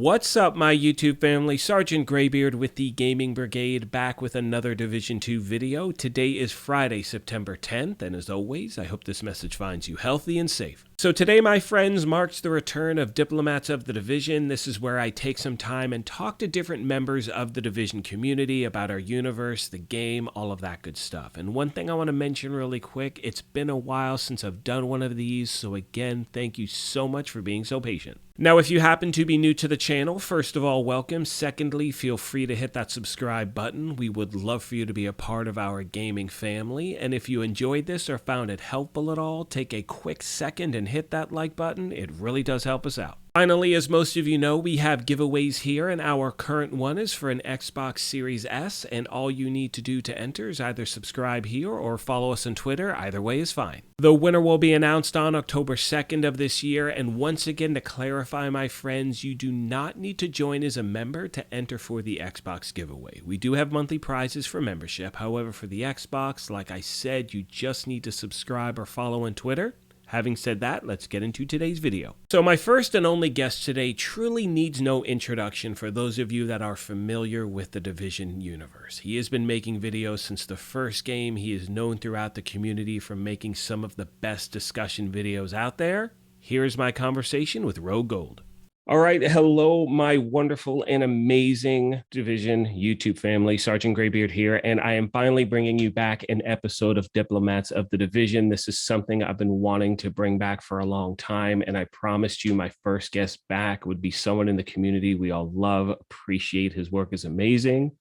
What's up, my YouTube family? Sergeant Graybeard with the Gaming Brigade, back with another Division 2 video. Today is Friday, September 10th, and as always, I hope this message finds you healthy and safe. So today, my friends, marks the return of Diplomats of the Division. This is where I take some time and talk to different members of the Division community about our universe, the game, all of that good stuff. And one thing I want to mention really quick, it's been a while since I've done one of these, so again, thank you so much for being so patient. Now, if you happen to be new to the channel, first of all, welcome. Secondly, feel free to hit that subscribe button. We would love for you to be a part of our gaming family. And if you enjoyed this or found it helpful at all, take a quick second and hit that like button. It really does help us out. Finally, as most of you know, we have giveaways here, and our current one is for an Xbox Series S, and all you need to do to enter is either subscribe here or follow us on Twitter. Either way is fine. The winner will be announced on October 2nd of this year, and once again, to clarify, my friends, you do not need to join as a member to enter for the Xbox giveaway. We do have monthly prizes for membership. However, for the Xbox, like I said, you just need to subscribe or follow on Twitter. Having said that, let's get into today's video. So my first and only guest today truly needs no introduction for those of you that are familiar with the Division universe. He has been making videos since the first game. He is known throughout the community for making some of the best discussion videos out there. Here's my conversation with Rogue Gold. All right, hello, my wonderful and amazing Division YouTube family. Sergeant Graybeard here, and I am finally bringing you back an episode of Diplomats of the Division. This is something I've been wanting to bring back for a long time, and I promised you my first guest back would be someone in the community we all love, appreciate. His work is amazing.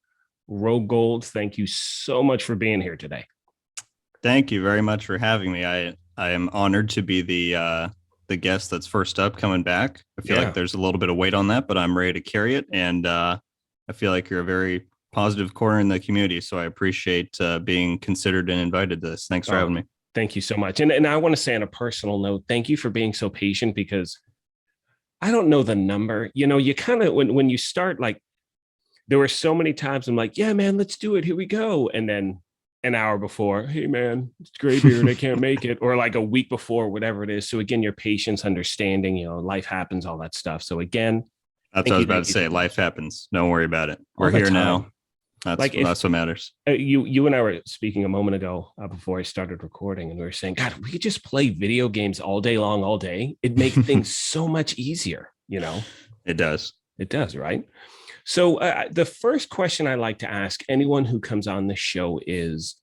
Rogue Gold, thank you so much for being here today. Thank you very much for having me. I am honored to be the guest that's first up coming back. I feel like there's a little bit of weight on that, but I'm ready to carry it. And I feel like you're a very positive corner in the community. So I appreciate being considered and invited to this. Thanks for having me. Thank you so much. And I want to say on a personal note, thank you for being so patient, because I don't know the number. You know, you kind of, when you start, like, there were so many times I'm like, yeah, man, let's do it. Here we go. And then an hour before, hey man, it's Graybeard, I can't make it, or like a week before, whatever it is. So again, your patience, understanding, you know, life happens, all that stuff. So again, that's what I was about to say. Life happens. Don't worry about it. We're here now. That's what matters. You and I were speaking a moment ago before I started recording, and we were saying, God, we could just play video games all day long, all day. It'd make things so much easier, you know? It does. It does, right? So the first question I like to ask anyone who comes on the show is,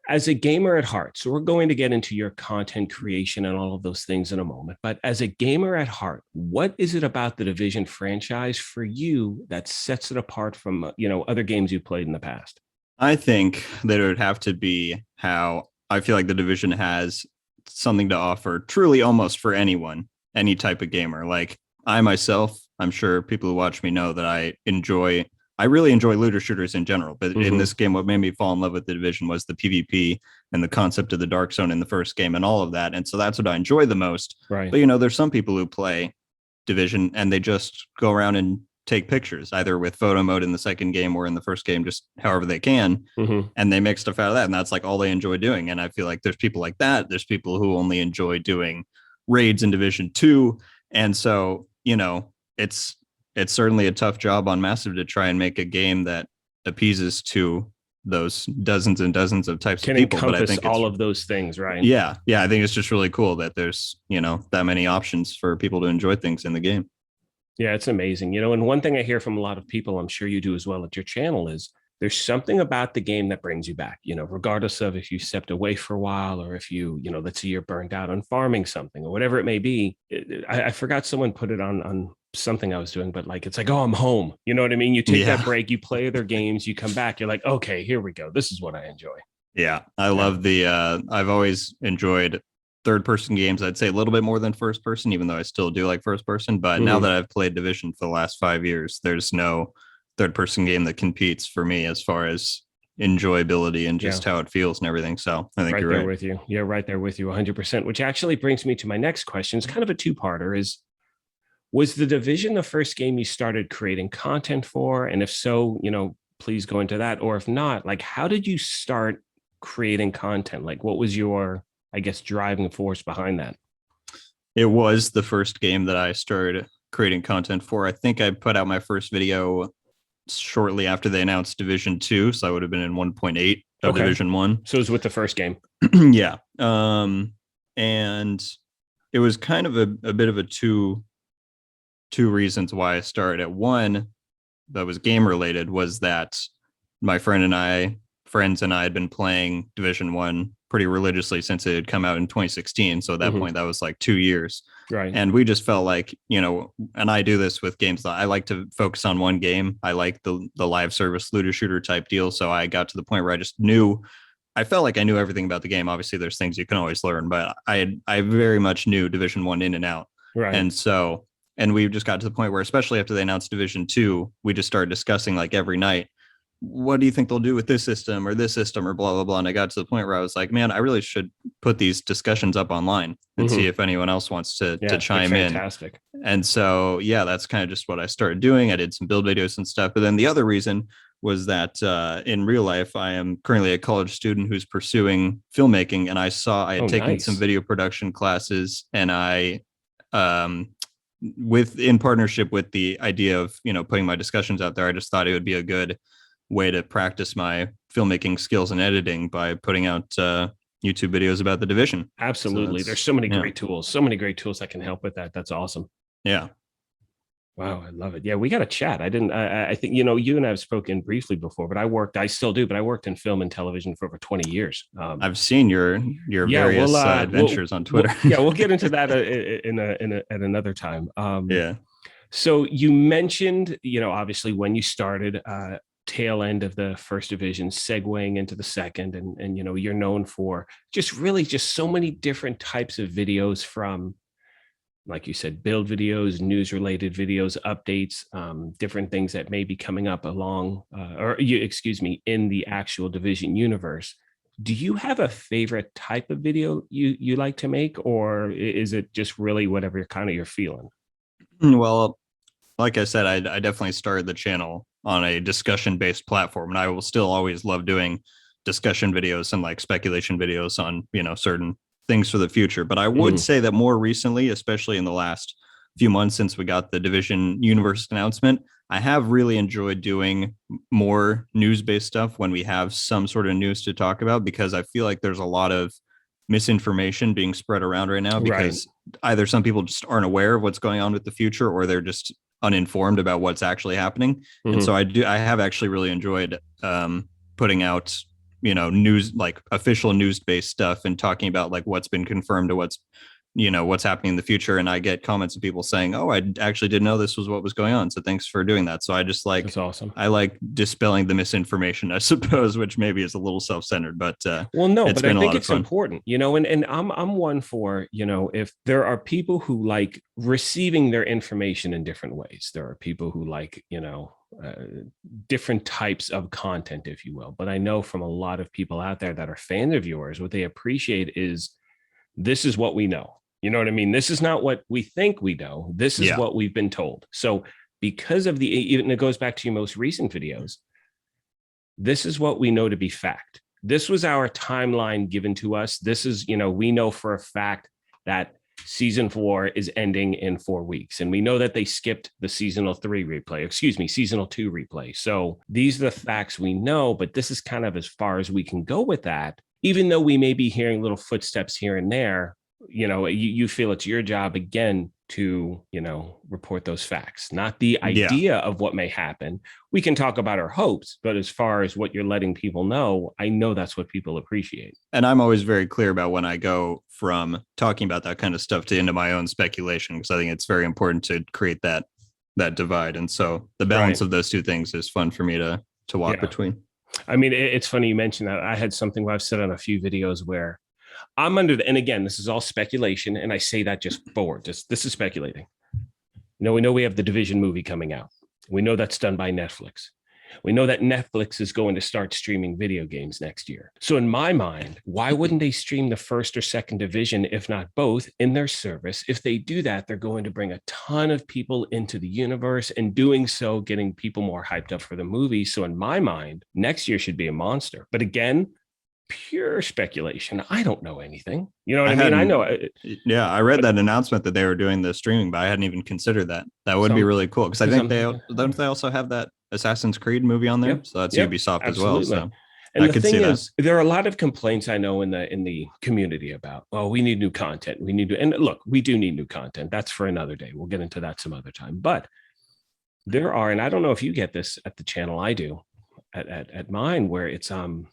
as a gamer at heart, so we're going to get into your content creation and all of those things in a moment, but as a gamer at heart, what is it about the Division franchise for you that sets it apart from, you know, other games you've played in the past? I think that it would have to be how I feel like the Division has something to offer truly almost for anyone, any type of gamer. Like I myself, I'm sure people who watch me know that I really enjoy looter shooters in general, but in this game, what made me fall in love with the Division was the PvP and the concept of the dark zone in the first game and all of that. And so that's what I enjoy the most. Right. But, you know, there's some people who play Division and they just go around and take pictures, either with photo mode in the second game or in the first game, just however they can. And they make stuff out of that. And that's like all they enjoy doing. And I feel like there's people like that. There's people who only enjoy doing raids in Division 2. And so, you know, it's certainly a tough job on Massive to try and make a game that appeases to those dozens and dozens of types of people. But I think all of those things, right? Yeah. I think it's just really cool that there's, you know, that many options for people to enjoy things in the game. Yeah, it's amazing. You know, and one thing I hear from a lot of people, I'm sure you do as well at your channel, is there's something about the game that brings you back, you know, regardless of if you stepped away for a while or if you know, let's say you're burned out on farming something or whatever it may be. I forgot someone put it on something I was doing, but like, it's like, oh, I'm home. You know what I mean? You take that break, you play their games, you come back, you're like, okay, here we go. This is what I enjoy. Yeah. I love I've always enjoyed third person games. I'd say a little bit more than first person, even though I still do like first person. But now that I've played Division for the last 5 years, there's no third person game that competes for me as far as enjoyability and just how it feels and everything. So I think you're right with you. Yeah, right there with you 100%, which actually brings me to my next question. It's kind of a two-parter. Was the Division the first game you started creating content for? And if so, you know, please go into that. Or if not, like, how did you start creating content? Like, what was your, I guess, driving force behind that? It was the first game that I started creating content for. I think I put out my first video shortly after they announced Division 2, so I would have been in 1.8 of Division 1. So it was with the first game. Yeah. And it was kind of a bit of a two reasons why I started. At one, that was game related, was that my friends and I had been playing Division 1 pretty religiously since it had come out in 2016. So at that point, that was like 2 years. Right. And we just felt like, and I do this with games that I like to focus on one game. I like the live service looter shooter type deal. So I got to the point where I felt like I knew everything about the game. Obviously, there's things you can always learn, but I very much knew Division 1 in and out. Right. And we just got to the point where, especially after they announced Division 2, we just started discussing like every night, what do you think they'll do with this system or blah, blah, blah. And I got to the point where I was like, man, I really should put these discussions up online and see if anyone else wants to chime in. Fantastic. And so, yeah, that's kind of just what I started doing. I did some build videos and stuff. But then the other reason was that in real life, I am currently a college student who's pursuing filmmaking. And I had taken some video production classes, and I, in partnership with the idea of, putting my discussions out there, I just thought it would be a good way to practice my filmmaking skills and editing by putting out YouTube videos about the Division. Absolutely. There's so many great tools that can help with that. That's awesome. Yeah. Wow. I love it. Yeah. We got to chat. I think, you and I have spoken briefly before, but I still do, but I worked in film and television for over 20 years. I've seen your various adventures on Twitter. We'll get into that at another time. Yeah. So you mentioned, obviously when you started, tail end of the first division, segueing into the second, and you're known for just so many different types of videos, from, like you said, build videos, news related videos, updates, different things that may be coming up in the actual Division universe. Do you have a favorite type of video you like to make, or is it just really whatever you're feeling? Well, like I said, I definitely started the channel on a discussion-based platform, and I will still always love doing discussion videos and like speculation videos on, certain things for the future. But I would say that more recently, especially in the last few months since we got the Division universe announcement, I have really enjoyed doing more news-based stuff when we have some sort of news to talk about, because I feel like there's a lot of misinformation being spread around right now, because either some people just aren't aware of what's going on with the future, or they're just uninformed about what's actually happening. And so I have actually really enjoyed putting out, news, like official news based stuff, and talking about like what's been confirmed to what's happening in the future. And I get comments of people saying, oh, I actually didn't know this was what was going on, so thanks for doing that. So I just like, that's awesome. I like dispelling the misinformation, I suppose, which maybe is a little self-centered, but well, no, but I think it's important, and I'm one for, if there are people who like receiving their information in different ways, there are people who like, different types of content, if you will. But I know from a lot of people out there that are fans of yours, what they appreciate is, this is what we know. You know what I mean? This is not what we think we know. This is what we've been told. So because of even it goes back to your most recent videos, this is what we know to be fact. This was our timeline given to us. This is, we know for a fact that season 4 is ending in 4 weeks. And we know that they skipped the seasonal 2 replay. So these are the facts we know, but this is kind of as far as we can go with that. Even though we may be hearing little footsteps here and there, you feel it's your job again to, report those facts, not the idea of what may happen. We can talk about our hopes, but as far as what you're letting people know, I know that's what people appreciate. And I'm always very clear about when I go from talking about that kind of stuff to into my own speculation, because I think it's very important to create that divide. And so the balance of those two things is fun for me to walk between. I mean, it's funny you mentioned that. I had something where I've said on a few videos where I'm and again, this is all speculation, and I say that just this is speculating. We know we have the Division movie coming out. We know that's done by Netflix. We know that Netflix is going to start streaming video games next year. So in my mind, why wouldn't they stream the first or second division, if not both, in their service? If they do that, they're going to bring a ton of people into the universe, and doing so, getting people more hyped up for the movie. So in my mind, next year should be a monster. But again, pure speculation. I don't know anything. You know what I I mean? I hadn't. know. Yeah, I read that announcement that they were doing the streaming, but I hadn't even considered that. That would be Some really cool because I because think I'm they thinking, don't they also have that Assassin's Creed movie on there, yep, so that's yep, Ubisoft as well. absolutely. So And I the could see thing that. is, there are a lot of complaints I know in the community about, oh, we need new content. We need to, and look, we do need new content. That's for another day. We'll get into that some other time. But there are, and I don't know if you get this at the channel, I do at mine, where it's a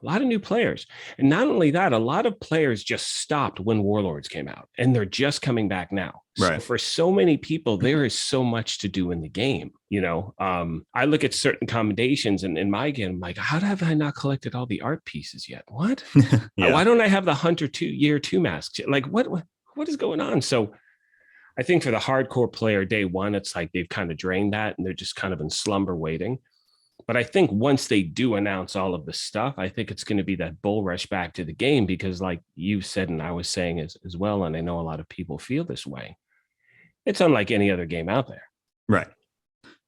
lot of new players. And not only that, a lot of players just stopped when Warlords came out and they're just coming back now. So Right. for so many people, there is so much to do in the game. I look at certain commendations and in my game, I'm like, how have I not collected all the art pieces yet? What? Yeah. Why don't I have the Hunter Year 2 masks? Like what is going on? So I think for the hardcore player day one, it's like they've kind of drained that and they're just kind of in slumber waiting. But I think once they do announce all of this stuff, I think it's going to be that bull rush back to the game because, like you said, and I was saying as well, and I know a lot of people feel this way, it's unlike any other game out there. Right.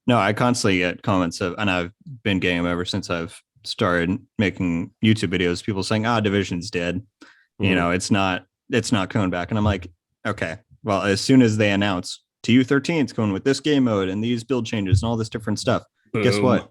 No, I constantly get comments of, and I've been getting them ever since I've started making YouTube videos. People saying, Division's dead. Mm-hmm. It's not coming back. And I'm like, okay, well, as soon as they announce TU13 is going with this game mode and these build changes and all this different stuff, Boom. guess what?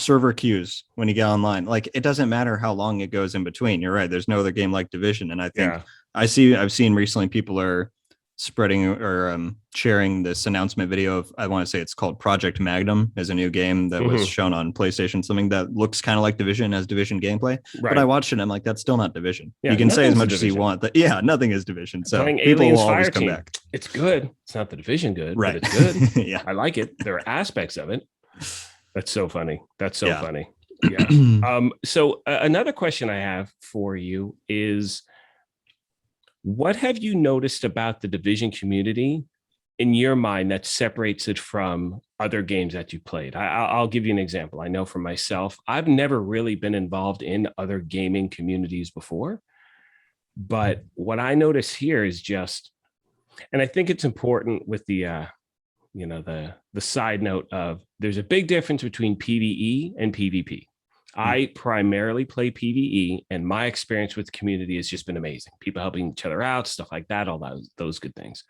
Server queues when you get online. Like, it doesn't matter how long it goes in between. You're right. There's no other game like Division. And I think I've seen recently people are spreading or sharing this announcement video of, I want to say it's called Project Magnum, as a new game that was shown on PlayStation, something that looks kind of like Division as Division gameplay. Right. But I watched it and I'm like, that's still not Division. You can say as much as you want that. Yeah, nothing is Division. So playing people Aliens will always Fire come Team. back. It's good. It's not the Division good, right? But it's good. Yeah, I like it. There are aspects of it. That's so funny. That's so funny. Yeah. So another question I have for you is, what have you noticed about the Division community in your mind that separates it from other games that you played? I'll give you an example. I know for myself, I've never really been involved in other gaming communities before. But what I notice here is just, and I think it's important with the side note of, there's a big difference between PvE and PvP. I primarily play PvE, and my experience with the community has just been amazing. People helping each other out, stuff like that, all those good things.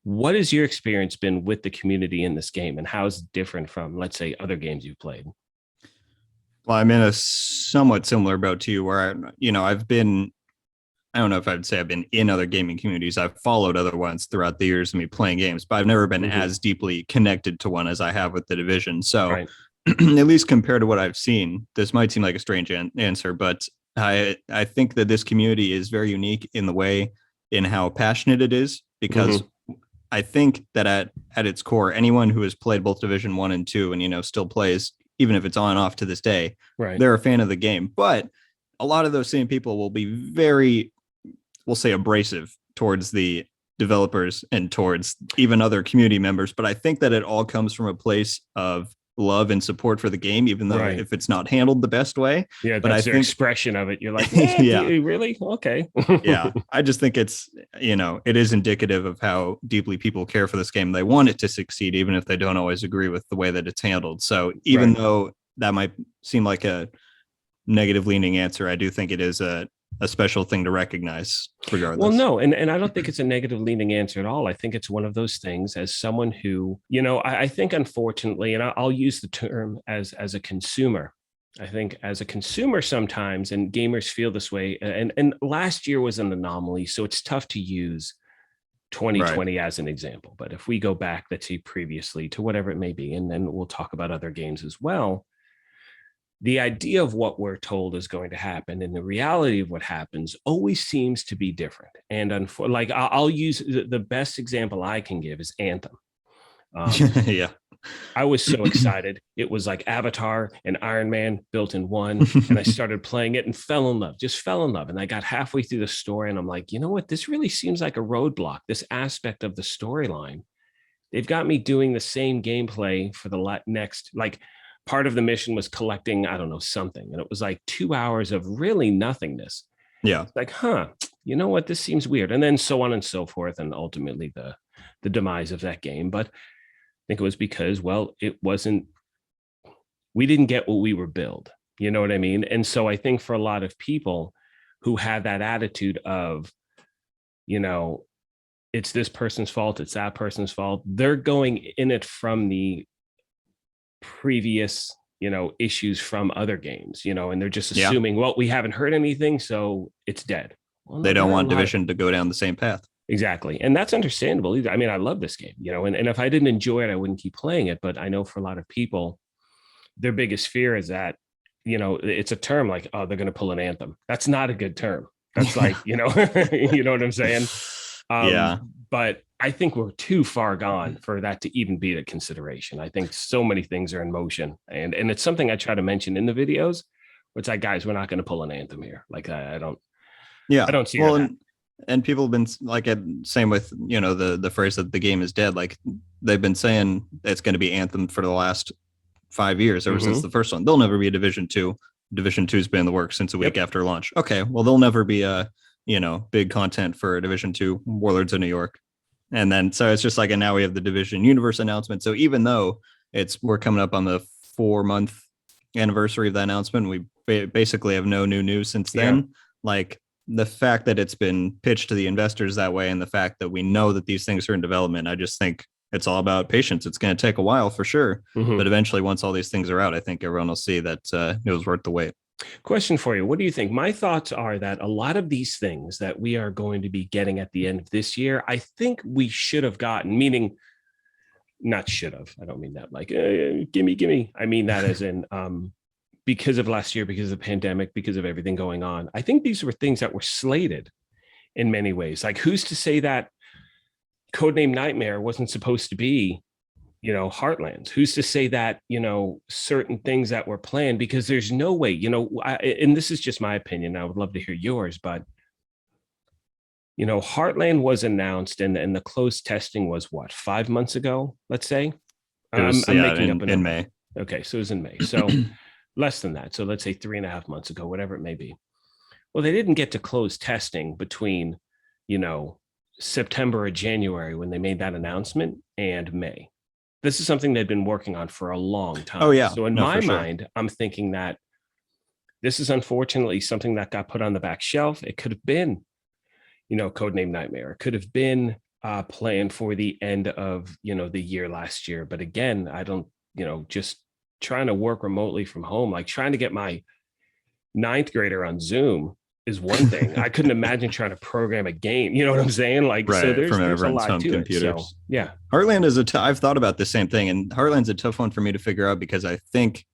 What has your experience been with the community in this game, and how is it different from, let's say, other games you've played? Well, I'm in a somewhat similar boat to you, where I've been, I don't know if I'd say I've been in other gaming communities. I've followed other ones throughout the years of me playing games, but I've never been as deeply connected to one as I have with the Division. So right. At least compared to what I've seen, this might seem like a strange answer, but I think that this community is very unique in the way in how passionate it is, because I think that at its core, anyone who has played both Division 1 and 2 and, still plays, even if it's on and off to this day, right, they're a fan of the game. But a lot of those same people will be very, we'll say, abrasive towards the developers and towards even other community members. But I think that it all comes from a place of love and support for the game, even though if it's not handled the best way. Yeah, but that's their expression of it. You're like, yeah, really? Okay. Yeah, I just think it's, it is indicative of how deeply people care for this game. They want it to succeed, even if they don't always agree with the way that it's handled. So even though that might seem like a negative leaning answer, I do think it is a special thing to recognize regardless. Well, no, and I don't think it's a negative leaning answer at all. I think it's one of those things, as someone who, I think, unfortunately, and I'll use the term as a consumer. I think as a consumer sometimes, and gamers feel this way, and last year was an anomaly, so it's tough to use 2020 as an example. But if we go back, let's say previously to whatever it may be, and then we'll talk about other games as well, the idea of what we're told is going to happen and the reality of what happens always seems to be different. And like, I'll use the best example I can give is Anthem. Yeah. I was so excited. It was like Avatar and Iron Man built in one. And I started playing it and fell in love. And I got halfway through the story and I'm like, you know what? This really seems like a roadblock, this aspect of the storyline. They've got me doing the same gameplay for the next, like, part of the mission was collecting, I don't know, something. And it was like 2 hours of really nothingness. Yeah. It's like, you know what? This seems weird. And then so on and so forth. And ultimately the demise of that game. But I think it was because, well, we didn't get what we were billed. You know what I mean? And so I think for a lot of people who have that attitude of, you know, it's this person's fault, it's that person's fault, they're going in it from the previous, issues from other games, and they're just Yeah. assuming, well, we haven't heard anything, so it's dead. Well, no, They there don't are a want lot of Division to go down the same path. exactly. And that's understandable either. I mean, I love this game, and if I didn't enjoy it, I wouldn't keep playing it. But I know for a lot of people, their biggest fear is that, it's a term like, oh, they're going to pull an Anthem. That's not a good term. That's like, you know what I'm saying? Yeah. But I think we're too far gone for that to even be a consideration. I think so many things are in motion, and it's something I try to mention in the videos. Where it's like, guys, we're not going to pull an Anthem here. Like, I don't. Yeah. I don't see well, that. and people have been like, same with the phrase that the game is dead. Like they've been saying it's going to be Anthem for the last 5 years ever since the first one. There'll never be a Division 2. Division 2's been in the works since a week after launch. Okay, well, there'll never be a big content for Division 2 Warlords of New York. And then so it's just like, and now we have the Division Universe announcement. So even though we're coming up on the 4-month anniversary of that announcement, we basically have no new news since then. Like the fact that it's been pitched to the investors that way, and the fact that we know that these things are in development, I just think it's all about patience. It's going to take a while for sure, but eventually, once all these things are out, I think everyone will see that it was worth the wait. Question for you. What do you think? My thoughts are that a lot of these things that we are going to be getting at the end of this year, I think we should have gotten, meaning not should have. I don't mean that like, gimme. I mean that as in, because of last year, because of the pandemic, because of everything going on. I think these were things that were slated in many ways. Like, who's to say that Codename Nightmare wasn't supposed to be, Heartlands? Who's to say that, certain things that were planned? Because there's no way, and this is just my opinion, I would love to hear yours, but Heartland was announced, and the closed testing was what, 5 months ago, let's say. I'm making up in May. Okay, so it was in May. So less than that. So let's say 3.5 months ago, whatever it may be. Well, they didn't get to close testing between, September or January when they made that announcement and May. This is something they've been working on for a long time. Oh, yeah. So in my mind, I'm thinking that this is unfortunately something that got put on the back shelf. It could have been, Codename Nightmare. It could have been planned for the end of, the year last year. But again, I don't, just trying to work remotely from home, like trying to get my 9th grader on Zoom is one thing. I couldn't imagine trying to program a game. You know what I'm saying? Like, right, so there's a lot to computers. It. So, yeah. Heartland is I've thought about the same thing, and Heartland's a tough one for me to figure out, because I think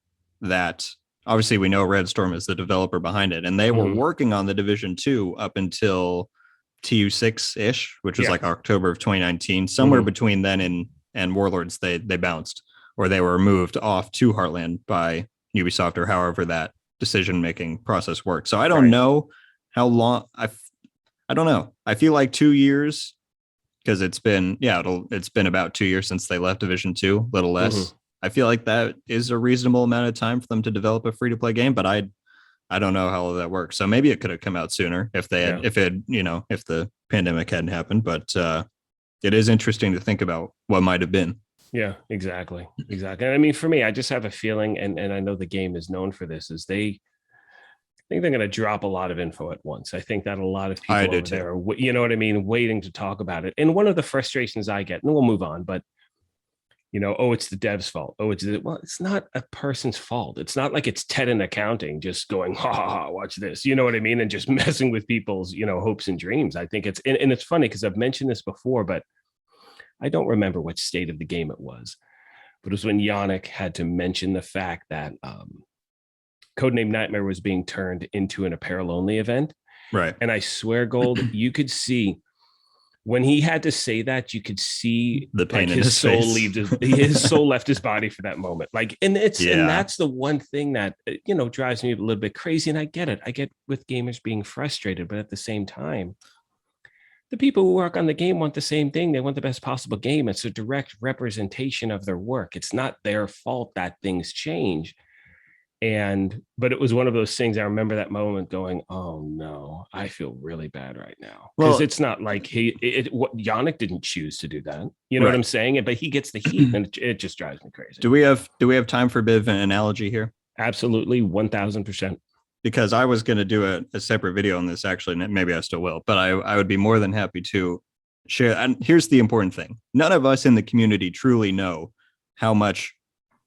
that obviously we know Red Storm is the developer behind it, and they were working on the Division 2 up until TU6-ish, which was like October of 2019. Somewhere between then and Warlords, they bounced, or they were moved off to Heartland by Ubisoft, or however that decision-making process worked. So I don't know how long. I don't know. I feel like 2 years, because it's been about 2 years since they left Division 2, a little less. I feel like that is a reasonable amount of time for them to develop a free-to-play game, but I don't know how that works. So maybe it could have come out sooner if they had, if the pandemic hadn't happened. But it is interesting to think about what might have been. Yeah, exactly. And I mean, for me, I just have a feeling, and I know the game is known for this, is I think they're going to drop a lot of info at once. I think that a lot of people over there are, waiting to talk about it. And one of the frustrations I get, and we'll move on, but it's the dev's fault. It's not a person's fault. It's not like it's Ted in accounting just going, ha, watch this. You know what I mean? And just messing with people's, hopes and dreams. I think it's, and it's funny because I've mentioned this before, but I don't remember what state of the game it was, but it was when Yannick had to mention the fact that Codename Nightmare was being turned into an apparel-only event. Right. And I swear, Gold, you could see, when he had to say that, you could see the pain in his soul face. his soul left his body for that moment. Like, and that's the one thing that, drives me a little bit crazy. And I get it. I get with gamers being frustrated, but at the same time, the people who work on the game want the same thing. They want the best possible game. It's a direct representation of their work. It's not their fault that things change. But it was one of those things. I remember that moment going, oh no, I feel really bad right now. Because it's not like Yannick didn't choose to do that. You know what I'm saying? But he gets the heat, and it just drives me crazy. Do we have time for a bit of an analogy here? Absolutely, 1000%. Because I was going to do a separate video on this, actually, and maybe I still will, but I would be more than happy to share. And here's the important thing. None of us in the community truly know how much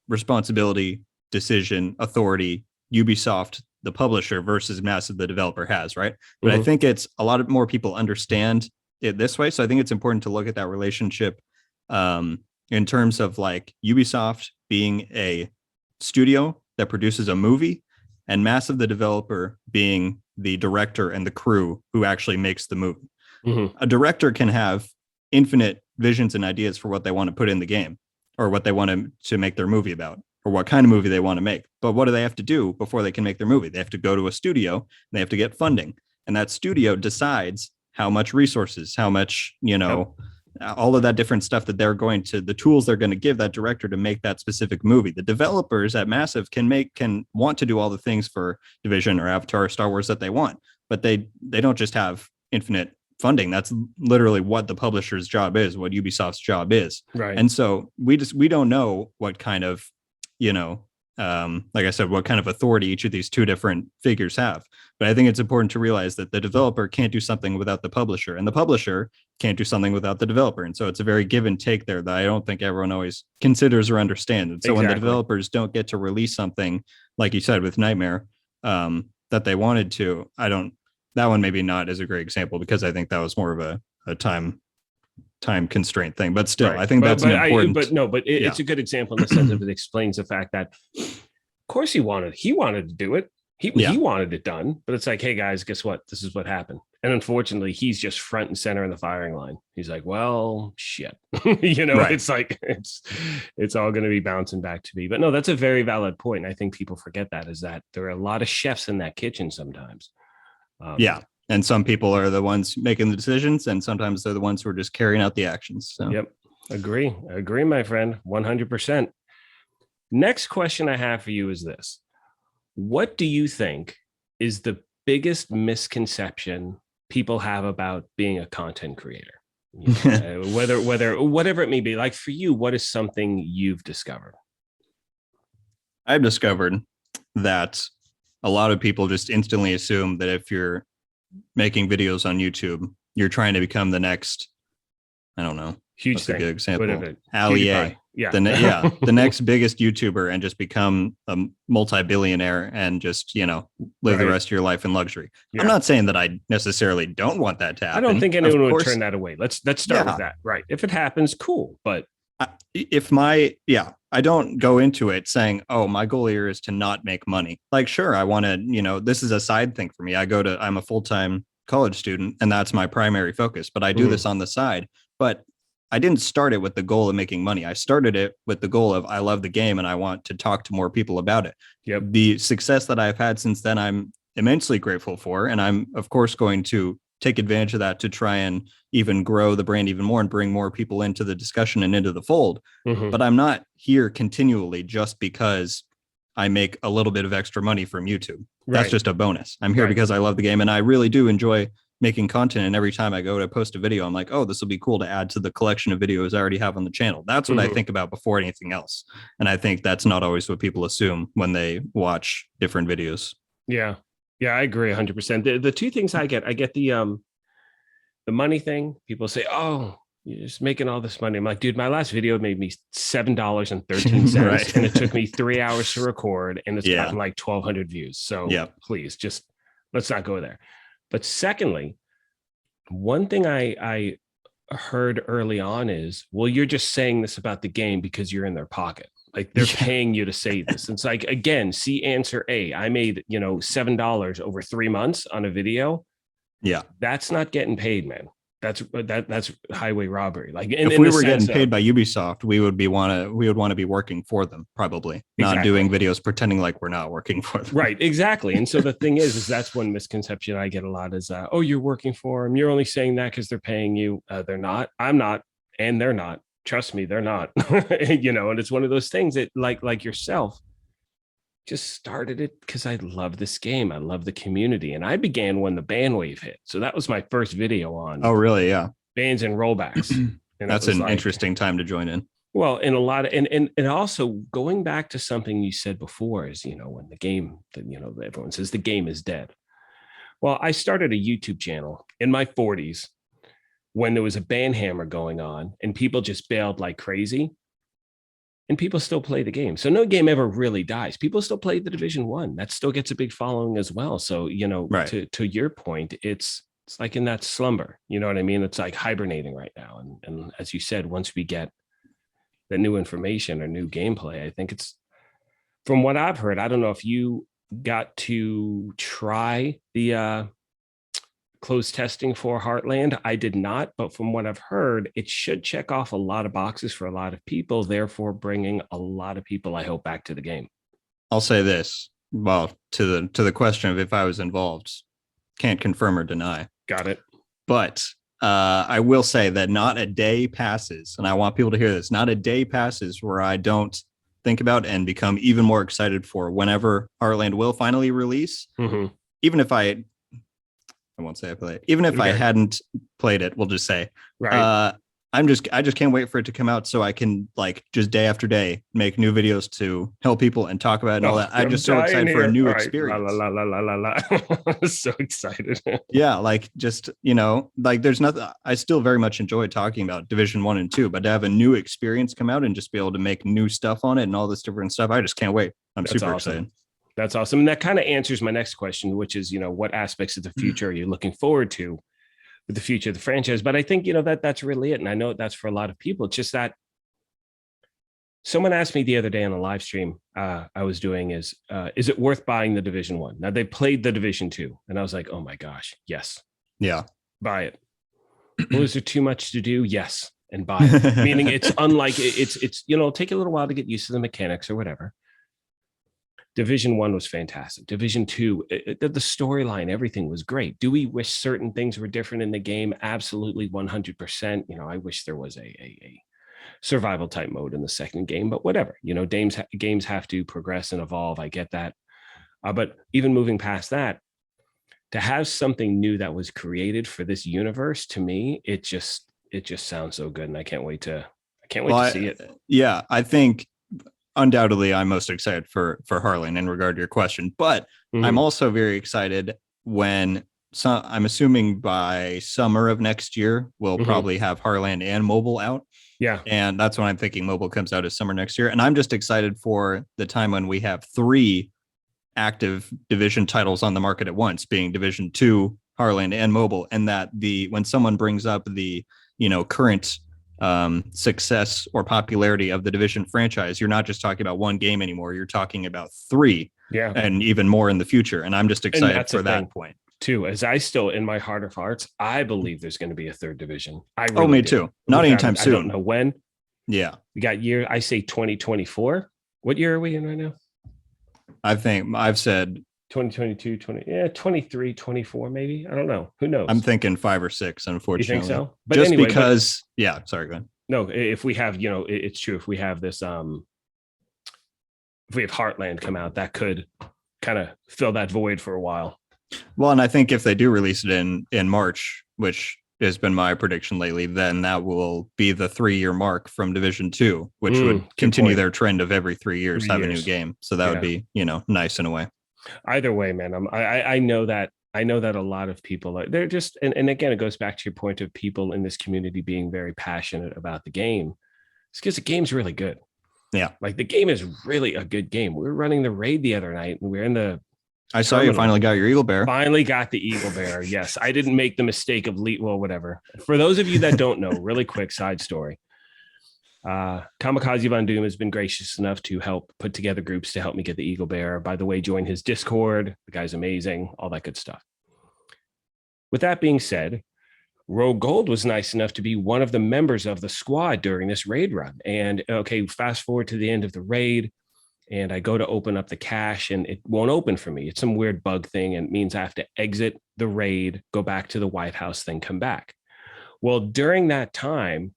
responsibility, decision, authority Ubisoft, the publisher, versus Massive, the developer, has, right? But I think it's a lot more people understand it this way. So I think it's important to look at that relationship in terms of like Ubisoft being a studio that produces a movie, and Massive, the developer, being the director and the crew who actually makes the movie. A director can have infinite visions and ideas for what they want to put in the game, or what they want to make their movie about, or what kind of movie they want to make. But what do they have to do before they can make their movie? They have to go to a studio, and they have to get funding. And that studio decides how much resources, how much, all of that different stuff that they're going to, the tools they're going to give that director to make that specific movie. The developers at Massive can want to do all the things for Division or Avatar or Star Wars that they want, but they don't just have infinite funding. That's literally what the publisher's job is, what Ubisoft's job is. Right. And so we don't know what kind of, like I said, what kind of authority each of these two different figures have. But I think it's important to realize that the developer can't do something without the publisher, and the publisher can't do something without the developer. And so it's a very give and take there that I don't think everyone always considers or understands. And so when the developers don't get to release something, like you said, with Nightmare, that they wanted to, that one maybe not is a great example, because I think that was more of a time constraint thing, but still, right. I think that's important. It's a good example in the sense of it explains the fact that, of course, he wanted to do it. He wanted it done, but it's like, hey guys, guess what? This is what happened. And unfortunately, he's just front and center in the firing line. He's like, well, shit, right. It's like, it's all going to be bouncing back to me. But no, that's a very valid point. I think people forget that, is that there are a lot of chefs in that kitchen sometimes. And some people are the ones making the decisions, and sometimes they're the ones who are just carrying out the actions. So. Yep. Agree, my friend. 100%. Next question I have for you is this. What do you think is the biggest misconception people have about being a content creator? Whatever it may be. Like for you, what is something you've discovered? I've discovered that a lot of people just instantly assume that if you're making videos on YouTube, you're trying to become the next, I don't know, huge thing. A good example. Ali, the next biggest YouTuber, and just become a multi-billionaire and just, live the rest of your life in luxury. Yeah. I'm not saying that I necessarily don't want that to happen. I don't think anyone would turn that away. Let's start with that. Right. If it happens, cool. But I don't go into it saying, oh, my goal here is to not make money. Like, sure, I want to, this is a side thing for me. I'm a full-time college student, and that's my primary focus, but I do this on the side. But I didn't start it with the goal of making money. I started it with the goal of, I love the game and I want to talk to more people about it. Yep. The success that I've had since then, I'm immensely grateful for. And I'm, of course, going to take advantage of that to try and even grow the brand even more and bring more people into the discussion and into the fold. But I'm not here continually just because I make a little bit of extra money from YouTube. That's just a bonus. I'm here because I love the game, and I really do enjoy making content. And every time I go to post a video, I'm like, oh, this will be cool to add to the collection of videos I already have on the channel. That's what I think about before anything else. And I think that's not always what people assume when they watch different videos. Yeah. Yeah, I agree 100%. The two things I get the money thing. People say, oh, you're just making all this money. I'm like, dude, my last video made me $7.13 right. And it took me 3 hours to record, and it's gotten like 1,200 views. So please, just let's not go there. But secondly, one thing I heard early on is, well, you're just saying this about the game because you're in their pocket. Like they're paying you to say this. It's like, again, see answer A. I made, $7 over 3 months on a video. Yeah. That's not getting paid, man. That's highway robbery. Like if we were getting paid by Ubisoft, we would want to be working for them, probably not doing videos pretending like we're not working for them. Right. Exactly. And so the thing is that's one misconception I get a lot is, oh, you're working for them. You're only saying that because they're paying you. They're not. I'm not. And they're not. Trust me, they're not. And it's one of those things that like yourself, just started it because I love this game. I love the community. And I began when the ban wave hit. So that was my first video on. Oh, really? Yeah. Bans and rollbacks. And that's an interesting time to join in. Well, and a lot of, and also going back to something you said before is, when the game, everyone says the game is dead. Well, I started a YouTube channel in my 40s when there was a banhammer going on and people just bailed like crazy, and people still play the game. So no game ever really dies. People still play the Division One. That still gets a big following as well. So, Right. to your point, it's like in that slumber, you know what I mean? It's like hibernating right now. And as you said, once we get the new information or new gameplay, I think it's, from what I've heard, I don't know if you got to try the closed testing for Heartland. I did not, but from what I've heard, it should check off a lot of boxes for a lot of people, therefore bringing a lot of people, I hope, back to the game. I'll say this. Well, to the question of if I was involved, can't confirm or deny. Got it. But I will say that not a day passes, and I want people to hear this, not a day passes where I don't think about and become even more excited for whenever Heartland will finally release. Mm-hmm. Even if I won't say I play it. Even if I hadn't played it, we'll just say, right. I just can't wait for it to come out so I can like just day after day make new videos to help people and talk about it and all that. I'm just so excited for a new experience. La, la, la, la, la, la. So excited. Yeah, like just, like there's nothing. I still very much enjoy talking about Division 1 and 2, but to have a new experience come out and just be able to make new stuff on it and all this different stuff, I just can't wait. I'm super excited. That's awesome. And that kind of answers my next question, which is, what aspects of the future are you looking forward to with the future of the franchise? But I think, that's really it. And I know that's for a lot of people. It's just that someone asked me the other day on a live stream I was doing is it worth buying the Division 1? Now they played the Division 2 and I was like, oh my gosh, yes. Yeah. Buy it. Well, is there too much to do? Yes. And buy it. Meaning it's unlike it's, take a little while to get used to the mechanics or whatever. Division 1 was fantastic. Division 2, the storyline, everything was great. Do we wish certain things were different in the game? Absolutely, 100%. I wish there was a survival type mode in the second game, but whatever. Games have to progress and evolve. I get that. But even moving past that, to have something new that was created for this universe, to me, it just sounds so good, and I can't wait to see it. Yeah, I think undoubtedly I'm most excited for Heartland in regard to your question, but I'm also very excited when I'm assuming by summer of next year we'll probably have Heartland and mobile out. Yeah, and that's when I'm thinking mobile comes out as summer next year, and I'm just excited for the time when we have 3 active division titles on the market at once, being Division 2, Heartland, and mobile, and that when someone brings up the current success or popularity of the Division franchise, you're not just talking about one game anymore, you're talking about 3, and even more in the future. And I'm just excited for that point too, as I still, in my heart of hearts, I believe there's going to be a 3rd division. Me too. Not anytime soon. I don't know when. Yeah, we got I say 2024. What year are we in right now? I think I've said 2022, 23, 24, maybe. I don't know. Who knows? I'm thinking 5 or 6, unfortunately. You think so? But just anyway, because, sorry, go ahead. No, if we have, it's true. If we have this, if we have Heartland come out, that could kind of fill that void for a while. Well, and I think if they do release it in March, which has been my prediction lately, then that will be the 3-year mark from Division 2, which would continue their trend of every 3 years have a new game. So that would be, nice in a way. Either way, man, I know that a lot of people they're just, and again, it goes back to your point of people in this community being very passionate about the game. It's because the game's really good. Yeah. Like the game is really a good game. We were running the raid the other night and we were in the I saw you finally got your Eagle Bear. Finally got the Eagle Bear. Yes. I didn't make the mistake of whatever. For those of you that don't know, really quick side story. Kamikaze Von Doom has been gracious enough to help put together groups to help me get the Eagle Bear. By the way, join his Discord. The guy's amazing. All that good stuff. With that being said, Rogue Gold was nice enough to be one of the members of the squad during this raid run. And okay, fast forward to the end of the raid. And I go to open up the cache and it won't open for me. It's some weird bug thing. And it means I have to exit the raid, go back to the White House, then come back. Well, during that time,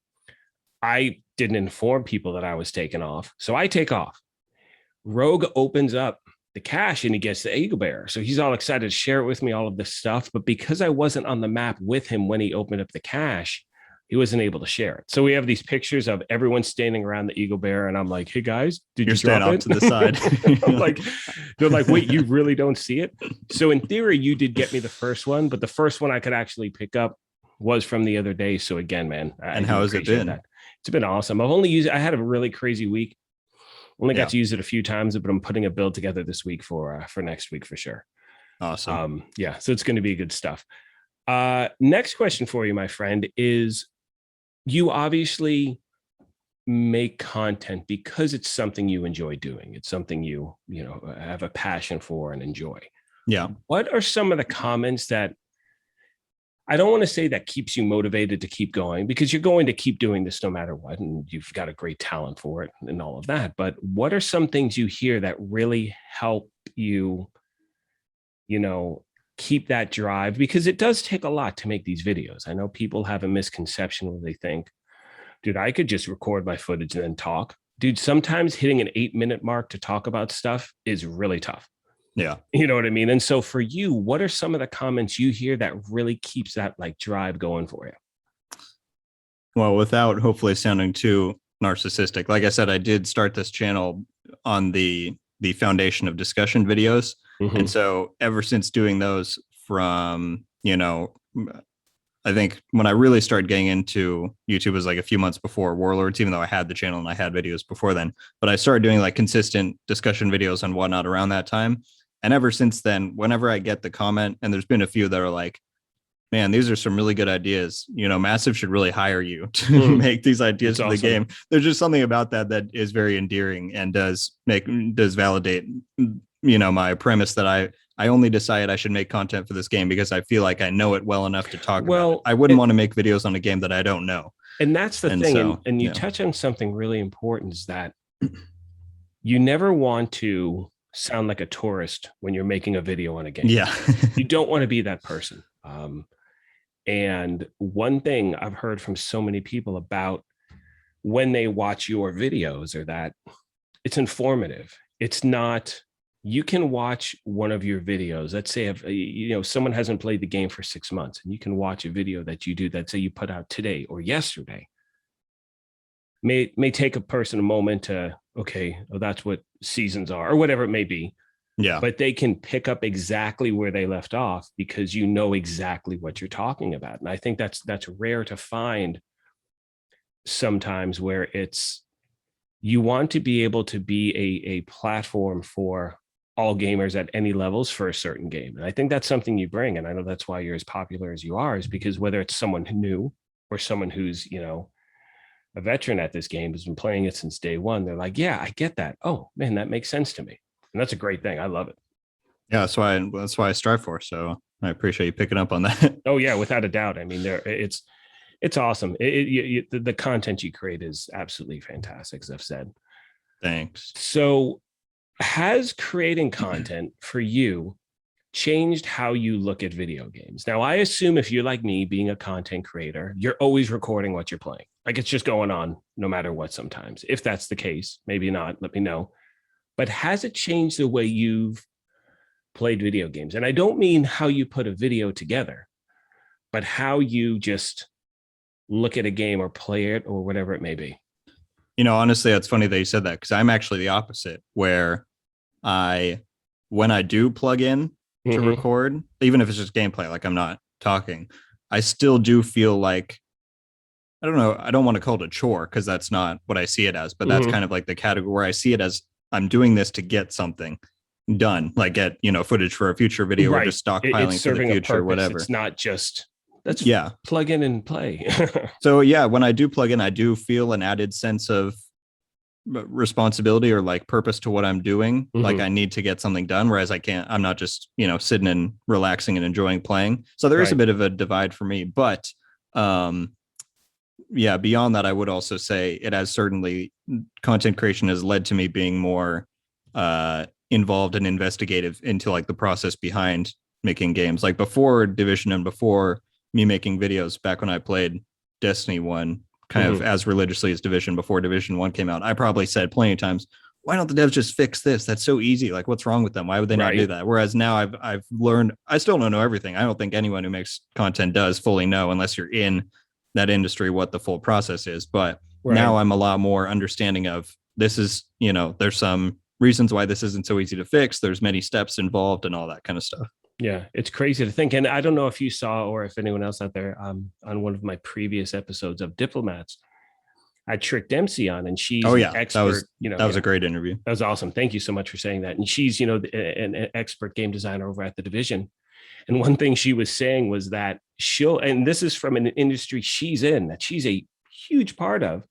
I didn't inform people that I was taking off. So I take off. Rogue opens up the cache and he gets the Eagle Bear. So he's all excited to share it with me, all of this stuff. But because I wasn't on the map with him when he opened up the cache, he wasn't able to share it. So we have these pictures of everyone standing around the Eagle Bear, and I'm like, hey guys, did you drop it? To the side. Like, they're like, wait, you really don't see it? So in theory, you did get me the first one, but the first one I could actually pick up was from the other day. So again, man, and how has it been? That. It's been awesome. I had a really crazy week. Only got to use it a few times, but I'm putting a build together this week for next week for sure. Awesome. Yeah, so it's going to be good stuff. Next question for you, my friend, is you obviously make content because it's something you enjoy doing. It's something you have a passion for and enjoy. Yeah. What are some of the comments that, I don't want to say that keeps you motivated to keep going, because you're going to keep doing this no matter what, and you've got a great talent for it and all of that. But what are some things you hear that really help you, keep that drive? Because it does take a lot to make these videos. I know people have a misconception where they think, dude, I could just record my footage and then talk. Dude, sometimes hitting an 8-minute mark to talk about stuff is really tough. Yeah. You know what I mean? And so for you, what are some of the comments you hear that really keeps that like drive going for you? Well, without hopefully sounding too narcissistic, like I said, I did start this channel on the foundation of discussion videos. Mm-hmm. And so ever since doing those from, I think when I really started getting into YouTube was like a few months before Warlords, even though I had the channel and I had videos before then, but I started doing like consistent discussion videos and whatnot around that time. And ever since then, whenever I get the comment, and there's been a few that are like, man, these are some really good ideas. Massive should really hire you to make these ideas for the game. There's just something about that is very endearing and does validate, my premise that I only decide I should make content for this game because I feel like I know it well enough to talk about it. I wouldn't want to make videos on a game that I don't know. And that's the thing. So, and you touch on something really important, is that you never want to sound like a tourist when you're making a video on a game. Yeah. You don't want to be that person. And one thing I've heard from so many people about when they watch your videos are that it's informative. It's not, you can watch one of your videos. Let's say if someone hasn't played the game for 6 months, and you can watch a video that you do that, say you put out today or yesterday. May take a person a moment to, okay, well, that's what seasons are, or whatever it may be. Yeah. But they can pick up exactly where they left off because you know exactly what you're talking about. And I think that's rare to find sometimes, where you want to be able to be a platform for all gamers at any levels for a certain game. And I think that's something you bring. And I know that's why you're as popular as you are, is because whether it's someone new or someone who's, a veteran at this game, has been playing it since day one, they're like, yeah, I get that. Oh man, that makes sense to me. And that's a great thing. I love it. Yeah, that's why I strive for. So I appreciate you picking up on that. Oh yeah, without a doubt. I mean, it's awesome. The content you create is absolutely fantastic, as I've said. Thanks. So has creating content for you changed how you look at video games? Now, I assume if you're like me, being a content creator, you're always recording what you're playing. Like, it's just going on no matter what sometimes. If that's the case, maybe not, let me know. But has it changed the way you've played video games? And I don't mean how you put a video together, but how you just look at a game or play it or whatever it may be. Honestly, it's funny that you said that, because I'm actually the opposite, where when I do plug in to record, even if it's just gameplay, like I'm not talking, I still do feel like, I don't know, I don't want to call it a chore, because that's not what I see it as, but that's kind of like the category where I see it as, I'm doing this to get something done, like get, footage for a future video, or just stockpiling for the future, or whatever. It's not just, plug in and play. So yeah, when I do plug in, I do feel an added sense of responsibility or like purpose to what I'm doing. Like I need to get something done, whereas I'm not just, sitting and relaxing and enjoying playing. So there is a bit of a divide for me, but yeah, beyond that, I would also say it has certainly, content creation has led to me being more involved and investigative into like the process behind making games. Like before Division and before me making videos, back when I played Destiny 1 kind of as religiously as Division, before Division 1 came out, I probably said plenty of times, why don't the devs just fix this? That's so easy. Like, what's wrong with them? Why would they not do that? Whereas now I've learned, I still don't know everything. I don't think anyone who makes content does fully know, unless you're in that industry what the full process is. But Right. now I'm a lot more understanding of this is, there's some reasons why this isn't so easy to fix. There's many steps involved and all that kind of stuff. Yeah, it's crazy to think. And I don't know if you saw or if anyone else out there on one of my previous episodes of Diplomats, I tricked Dempsey on, and she's an expert. That was a great interview. That was awesome. Thank you so much for saying that. And she's, an expert game designer over at the division. And one thing she was saying was that and this is from an industry she's in, that she's a huge part of.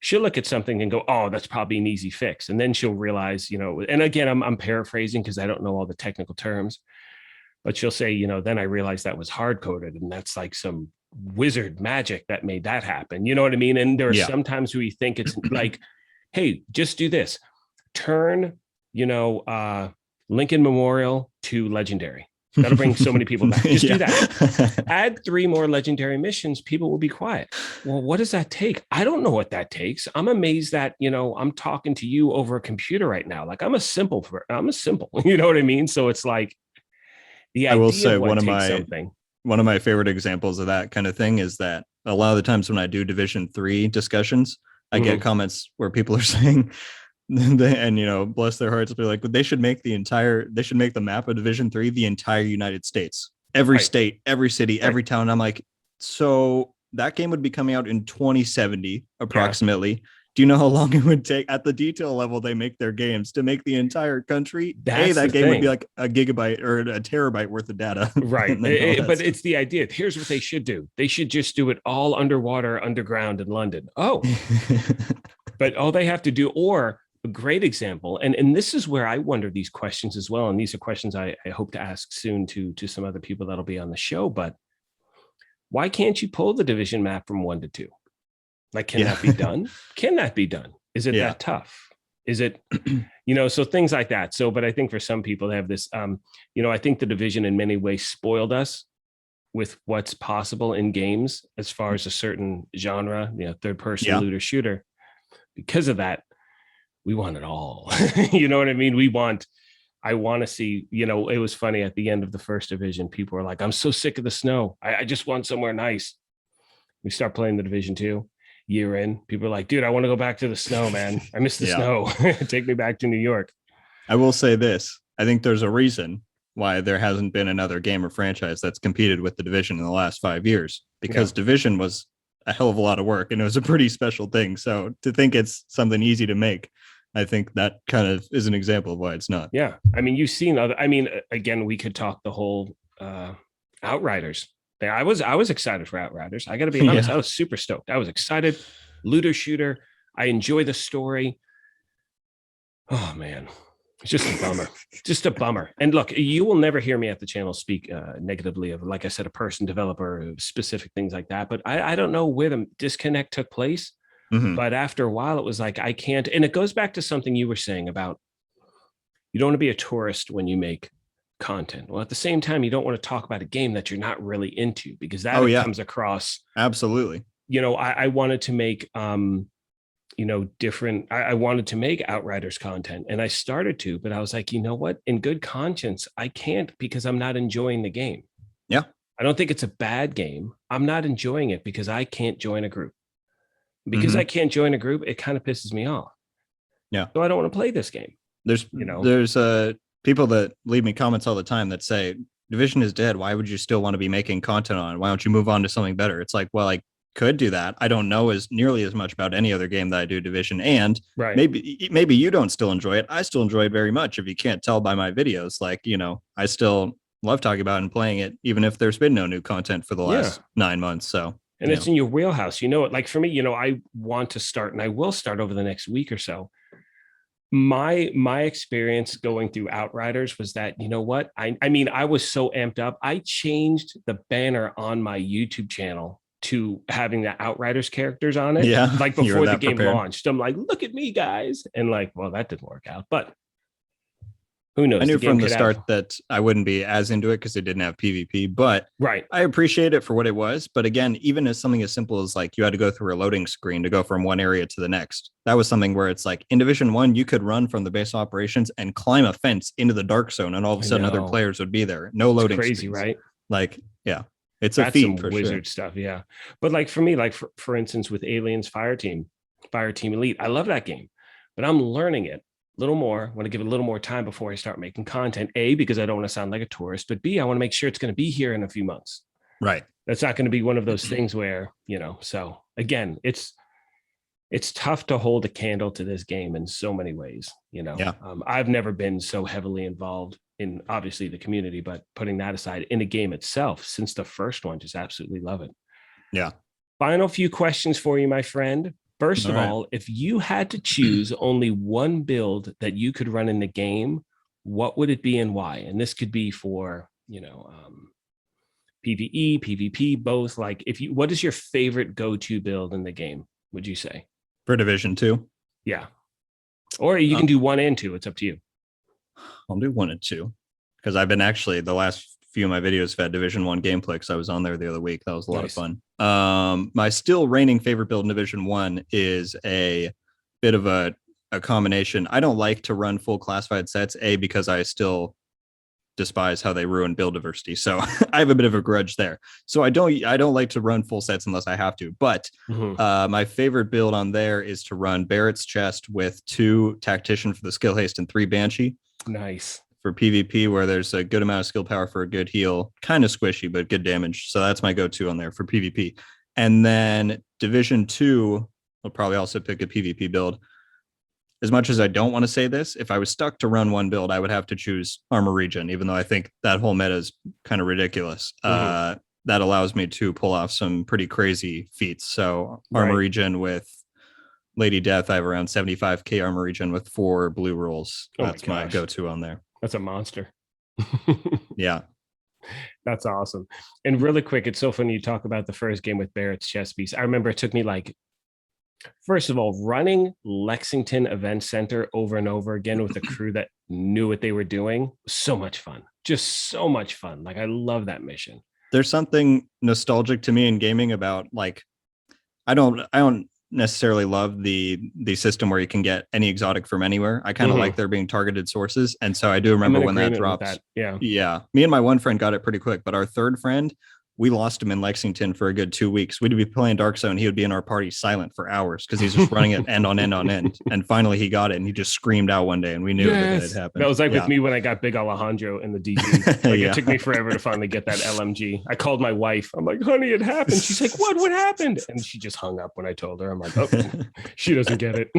She'll look at something and go, oh, that's probably an easy fix. And then she'll realize, and again, I'm paraphrasing because I don't know all the technical terms, but she'll say, then I realized that was hard coded, and that's like some wizard magic that made that happen. You know what I mean? And there are sometimes we think it's like, hey, just do this. Turn, Lincoln Memorial to legendary. That'll bring so many people back. Just do that. Add 3 more legendary missions. People will be quiet. Well, what does that take? I don't know what that takes. I'm amazed that, I'm talking to you over a computer right now. Like I'm a simple, you know what I mean? So it's like the idea. I will say one of my favorite examples of that kind of thing is that a lot of the times when I do Division 3 discussions, I get comments where people are saying, and bless their hearts, they're like, they should make the map of Division 3 the entire United States, every state, every city, every town. I'm like, so that game would be coming out in 2070 approximately. Do you know how long it would take at the detail level they make their games to make the entire country? That game would be like a gigabyte or a terabyte worth of data. Right. But it's the idea. Here's what they should do. They should just do it all underwater, underground in London. Oh, but all they have to do, or a great example. And this is where I wonder these questions as well. And these are questions I hope to ask soon to some other people that'll be on the show. But why can't you pull the division map from 1 to 2? Like, can that be done? Can that be done? Is it that tough? Is it, so things like that. So, but I think for some people they have this, I think the division in many ways spoiled us with what's possible in games as far as a certain genre, third person looter shooter. Because of that, we want it all. You know what I mean? I want to see, it was funny at the end of the first division, people were like, I'm so sick of the snow. I just want somewhere nice. We start playing the Division 2 year in. People are like, dude, I want to go back to the snow, man. I miss the snow. Take me back to New York. I will say this. I think there's a reason why there hasn't been another game or franchise that's competed with the Division in the last 5 years, because Division was a hell of a lot of work and it was a pretty special thing. So to think it's something easy to make, I think that kind of is an example of why it's not. Yeah. I mean, you've seen again, we could talk the whole Outriders. I was excited for Outriders. I got to be honest. I was super stoked. I was excited. Looter shooter. I enjoy the story. Oh man, it's just a bummer. Just a bummer. And look, you will never hear me at the channel speak negatively of, like I said, a person, developer, specific things like that. But I don't know where the disconnect took place. But after a while, it was like, I can't. And it goes back to something you were saying about you don't want to be a tourist when you make content. Well, at the same time, you don't want to talk about a game that you're not really into, because that comes across. Absolutely. I wanted to make, different. I wanted to make Outriders content, and I started to, but I was like, you know what? In good conscience, I can't, because I'm not enjoying the game. Yeah. I don't think it's a bad game. I'm not enjoying it because I can't join a group. Because I can't join a group, it kind of pisses me off. Yeah. So I don't want to play this game. There's people that leave me comments all the time that say Division is dead. Why would you still want to be making content on it? Why don't you move on to something better? It's like, well, I could do that. I don't know nearly as much about any other game that I do Division. And maybe you don't still enjoy it. I still enjoy it very much. If you can't tell by my videos, I still love talking about and playing it, even if there's been no new content for the last 9 months. So. And it's in your wheelhouse, like for me, I want to start, and I will start over the next week or so. My experience going through Outriders was that, what? I was so amped up. I changed the banner on my YouTube channel to having the Outriders characters on it. Yeah. Like before the game launched. I'm like, look at me, guys. And well, that didn't work out, but who knows? I knew from the start that I wouldn't be as into it because it didn't have PvP, but I appreciate it for what it was. But again, even as something as simple as you had to go through a loading screen to go from one area to the next, that was something where it's like in Division 1, you could run from the base operations and climb a fence into the dark zone, and all of a sudden other players would be there. No loading. It's crazy, screens. Right? Yeah. It's a That's some feat for sure. wizard stuff. Yeah. But like for me, like for instance, with Aliens Fire Team Elite, I love that game, but I'm learning it a little more. I want to give it a little more time before I start making content. A, because I don't want to sound like a tourist, but B, I want to make sure it's going to be here in a few months. Right. That's not going to be one of those things where, so again, it's tough to hold a candle to this game in so many ways. Yeah. I've never been so heavily involved in obviously the community, but putting that aside, in the game itself, since the first one, just absolutely love it. Yeah. Final few questions for you, my friend. First of all, if you had to choose only one build that you could run in the game, what would it be and why? And this could be for, PvE, PvP, both. Like, what is your favorite go-to build in the game, would you say? For Division 2? Yeah. Or you can do 1 and 2. It's up to you. I'll do 1 and 2 because I've been actually the last few of my videos have had Division 1 gameplay because I was on there the other week. That was a lot of fun. My still reigning favorite build in Division 1 is a bit of a combination. I don't like to run full classified sets, A, because I still despise how they ruin build diversity. So I have a bit of a grudge there. So I don't like to run full sets unless I have to. But my favorite build on there is to run Barrett's Chest with 2 Tactician for the skill haste and 3 Banshee. Nice. For PvP, where there's a good amount of skill power for a good heal, kind of squishy, but good damage. So that's my go-to on there for PvP. And then Division 2, I'll probably also pick a PvP build. As much as I don't want to say this, if I was stuck to run one build, I would have to choose Armor Regen, even though I think that whole meta is kind of ridiculous. That allows me to pull off some pretty crazy feats. So Armor Regen with Lady Death, I have around 75k Armor Regen with 4 blue rolls. That's my go-to on there. That's a monster. Yeah. That's awesome. And really quick, it's so funny you talk about the first game with Barrett's chess piece. I remember it took me first of all, running Lexington Event Center over and over again with a crew that knew what they were doing. So much fun. Just so much fun. Like, I love that mission. There's something nostalgic to me in gaming about, like, I don't necessarily love the system where you can get any exotic from anywhere. I kind of like there being targeted sources. And so I do remember when that drops. Yeah. Me and my one friend got it pretty quick, but our third friend, we lost him in Lexington for a good 2 weeks. We'd be playing Dark Zone. He would be in our party silent for hours because he's just running it end on end on end. And finally he got it and he just screamed out one day and we knew that it happened. That was like with me when I got Big Alejandro in the DG. Like it took me forever to finally get that LMG. I called my wife. I'm like, honey, it happened. She's like, what happened? And she just hung up when I told her. I'm like, oh, she doesn't get it.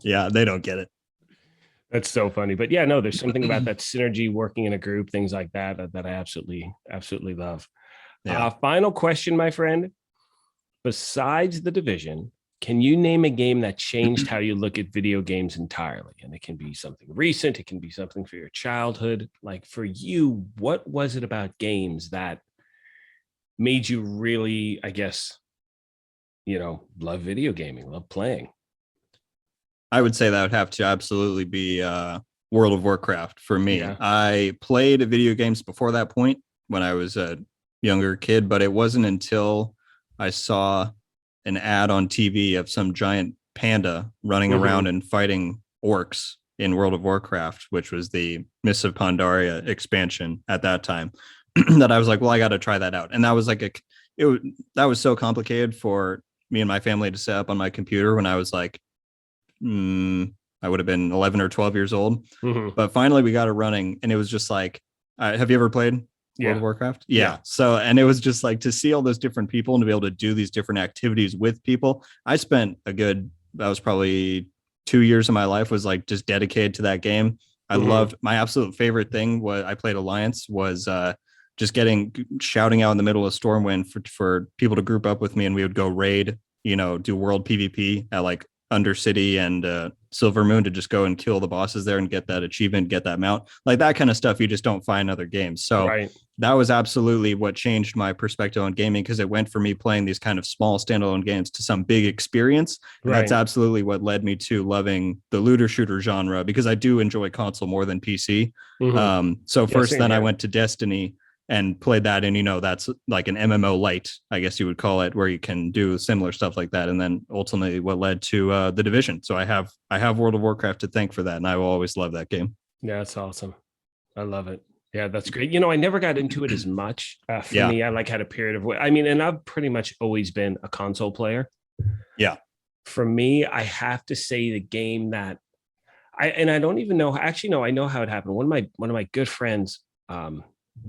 Yeah, they don't get it. That's so funny. But yeah, no, there's something about that synergy, working in a group, things like that I absolutely love. Yeah. Final question, my friend. Besides the Division, can you name a game that changed how you look at video games entirely? And it can be something recent. It can be something for your childhood. Like for you, what was it about games that made you really, I guess, love video gaming, love playing? I would say that would have to absolutely be World of Warcraft for me. Yeah. I played video games before that point when I was a younger kid, but it wasn't until I saw an ad on TV of some giant panda running around and fighting orcs in World of Warcraft, which was the Mists of Pandaria expansion at that time, that I was like, well, I got to try that out. And that was like that was so complicated for me and my family to set up on my computer when I was like, I would have been 11 or 12 years old. But finally we got it running and it was just like, have you ever played World of Warcraft? Yeah. So, and it was just like to see all those different people and to be able to do these different activities with people. I spent that was probably 2 years of my life was like just dedicated to that game. I loved, my absolute favorite thing was I played Alliance was just shouting out in the middle of Stormwind for people to group up with me and we would go raid, do world PvP at like Undercity and Silver Moon to just go and kill the bosses there and get that achievement, get that mount, like that kind of stuff you just don't find in other games. So that was absolutely what changed my perspective on gaming, because it went for me playing these kind of small standalone games to some big experience. That's absolutely what led me to loving the looter shooter genre, because I do enjoy console more than PC. So first then I went to Destiny and played that, and that's like an MMO light, I guess you would call it, where you can do similar stuff like that. And then ultimately what led to the Division. So I have World of Warcraft to thank for that, and I will always love that game. Yeah, it's awesome. I love it. Yeah, that's great. You know, I never got into it as much. For Yeah. me, I like had a period of, I mean, and I've pretty much always been a console player. Yeah. For me, I have to say the game that I don't even know. Actually, no, I know how it happened. One of my good friends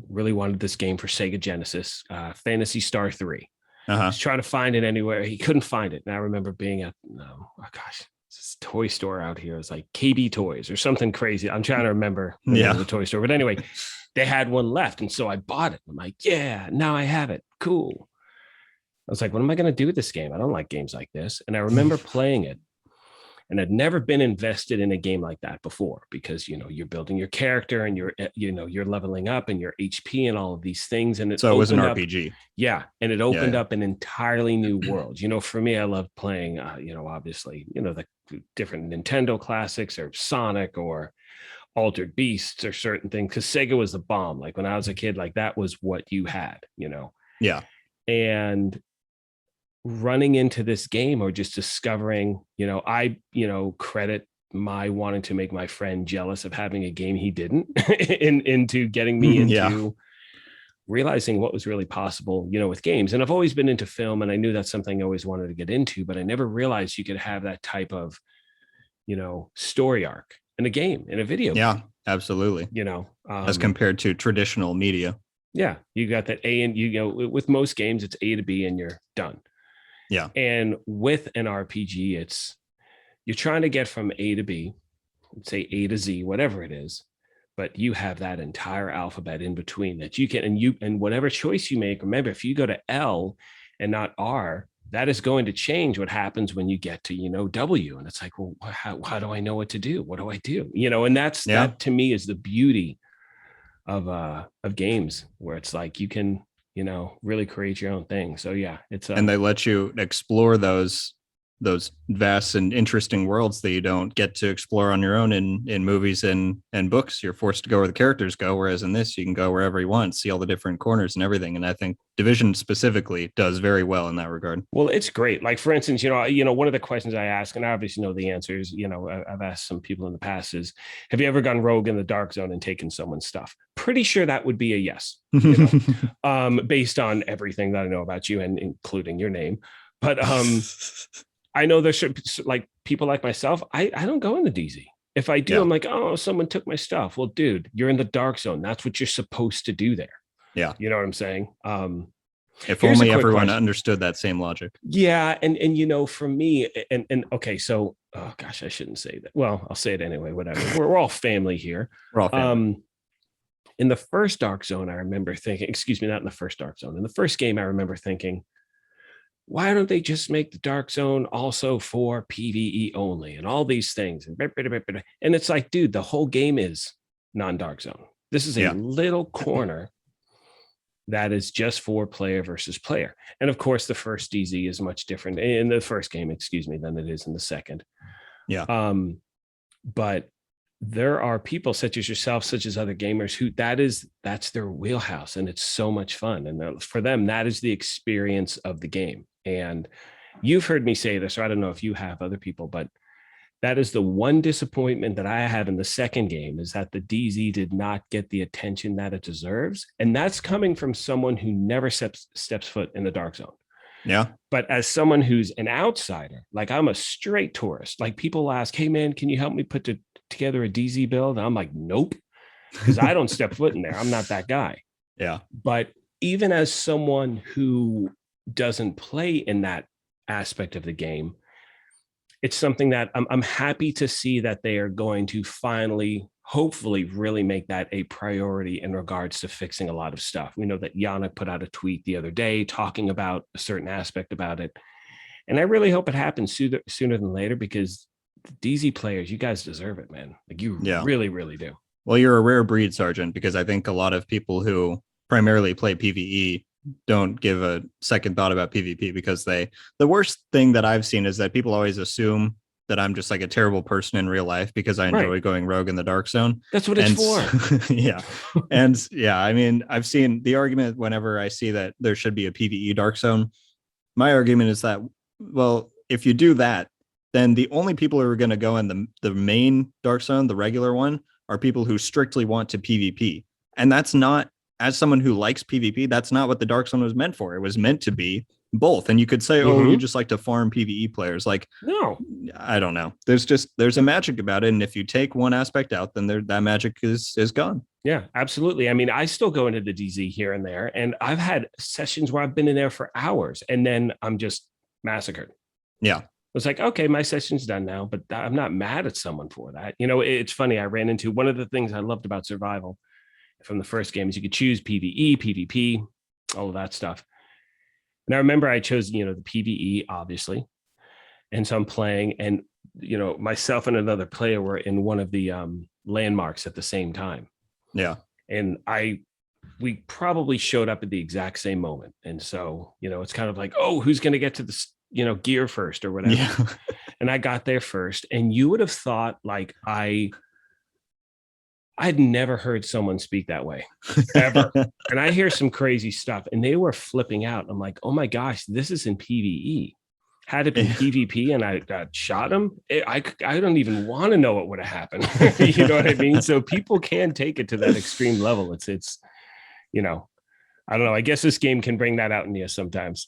really wanted this game for Sega Genesis, Fantasy Star 3. Uh-huh. He's trying to find it anywhere. He couldn't find it. And I remember being at, oh gosh, this toy store out here. It's like KB Toys or something crazy. I'm trying to remember the name of the toy store. But anyway, they had one left. And so I bought it. I'm like, yeah, now I have it. Cool. I was like, what am I going to do with this game? I don't like games like this. And I remember playing it. And I'd never been invested in a game like that before because, you know, you're building your character and you're leveling up and your HP and all of these things. And so it was an RPG. Yeah. And it opened up an entirely new world. You know, for me, I love playing, obviously, the different Nintendo classics or Sonic or Altered Beasts or certain things because Sega was the bomb. Like when I was a kid, like that was what you had, Yeah. And running into this game or just discovering, I credit my wanting to make my friend jealous of having a game he didn't into getting me into realizing what was really possible, with games. And I've always been into film and I knew that's something I always wanted to get into, but I never realized you could have that type of, story arc in a game, in a video game. Yeah, absolutely. As compared to traditional media. Yeah. You got that A and with most games, it's A to B and you're done. Yeah. And with an RPG, you're trying to get from A to B, say A to Z, whatever it is, but you have that entire alphabet in between that you can, and whatever choice you make, remember, if you go to L and not R, that is going to change what happens when you get to, W. And it's like, well, how do I know what to do? What do I do? And that to me is the beauty of games where it's like, you can, really create your own thing. So yeah, it's and they let you explore those vast and interesting worlds that you don't get to explore on your own in movies and books. You're forced to go where the characters go, whereas in this you can go wherever you want, see all the different corners and everything. And I think Division specifically does very well in that regard. Well, it's great. Like for instance, one of the questions I ask, and I obviously know the answers, I've asked some people in the past is, have you ever gone rogue in the dark zone and taken someone's stuff? Pretty sure that would be a yes, based on everything that I know about you and including your name. But I know there should, like, people like myself, I don't go in the DZ. If I do, I'm like, oh, someone took my stuff. Well, dude, you're in the dark zone. That's what you're supposed to do there. Yeah. You know what I'm saying? If only everyone understood that same logic. Yeah. And for me, and okay, so, oh gosh, I shouldn't say that. Well, I'll say it anyway, whatever. We're all family here. We're all family. In the first dark zone, I remember thinking, excuse me, not in the first dark zone. In the first game, I remember thinking, why don't they just make the dark zone also for PvE only and all these things? And it's like, dude, the whole game is non-dark zone. This is a little corner that is just for player versus player. And of course, the first DZ is much different in the first game, than it is in the second. Yeah. But there are people such as yourself, such as other gamers who that's their wheelhouse. And it's so much fun. And for them, that is the experience of the game. And you've heard me say this, or I don't know if you have, other people, but that is the one disappointment that I have in the second game, is that the DZ did not get the attention that it deserves. And that's coming from someone who never steps foot in the dark zone. Yeah. But as someone who's an outsider, like I'm a straight tourist, like people ask, hey man, can you help me put together a DZ build? And I'm like, nope, because I don't step foot in there. I'm not that guy. Yeah. But even as someone who doesn't play in that aspect of the game, it's something that I'm happy to see that they are going to finally, hopefully, really make that a priority in regards to fixing a lot of stuff. We know that Yannick put out a tweet the other day talking about a certain aspect about it. And I really hope it happens sooner than later, because the DZ players, you guys deserve it, man. Like you really, really do. Well, you're a rare breed, Sergeant, because I think a lot of people who primarily play PvE don't give a second thought about PvP, because the worst thing that I've seen is that people always assume that I'm just like a terrible person in real life because I enjoy going rogue in the dark zone. That's what it's for. Yeah. And yeah, I mean, I've seen the argument whenever I see that there should be a PvE dark zone. My argument is that, well, if you do that, then the only people who are going to go in the main dark zone, the regular one, are people who strictly want to PvP. And that's not, as someone who likes PvP, that's not what the Dark Zone was meant for. It was meant to be both. And you could say, oh, you just like to farm PvE players. Like, no, I don't know. There's a magic about it. And if you take one aspect out, then that magic is gone. Yeah, absolutely. I mean, I still go into the DZ here and there, and I've had sessions where I've been in there for hours and then I'm just massacred. Yeah. It's like, okay, my session's done now, but I'm not mad at someone for that. You know, it's funny. I ran into one of the things I loved about survival from the first game is you could choose PvE, PvP, all of that stuff. And I remember I chose, the PvE, obviously. And so I'm playing, and, myself and another player were in one of the landmarks at the same time. Yeah. And we probably showed up at the exact same moment. And so, it's kind of like, oh, who's going to get to the, gear first or whatever. Yeah. And I got there first. And you would have thought like I'd never heard someone speak that way ever. And I hear some crazy stuff and they were flipping out. I'm like, oh my gosh, this is in PvE. Had it been PvP and I got shot him, I don't even want to know what would have happened. You know what I mean? So people can take it to that extreme level. It's I don't know. I guess this game can bring that out in you sometimes.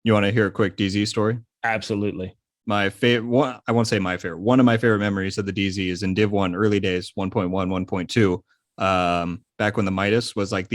You want to hear a quick DZ story? Absolutely. My favorite one, I won't say my favorite. One of my favorite memories of the DZ is in Div 1 early days, 1.1, 1.2. Back when the Midas was like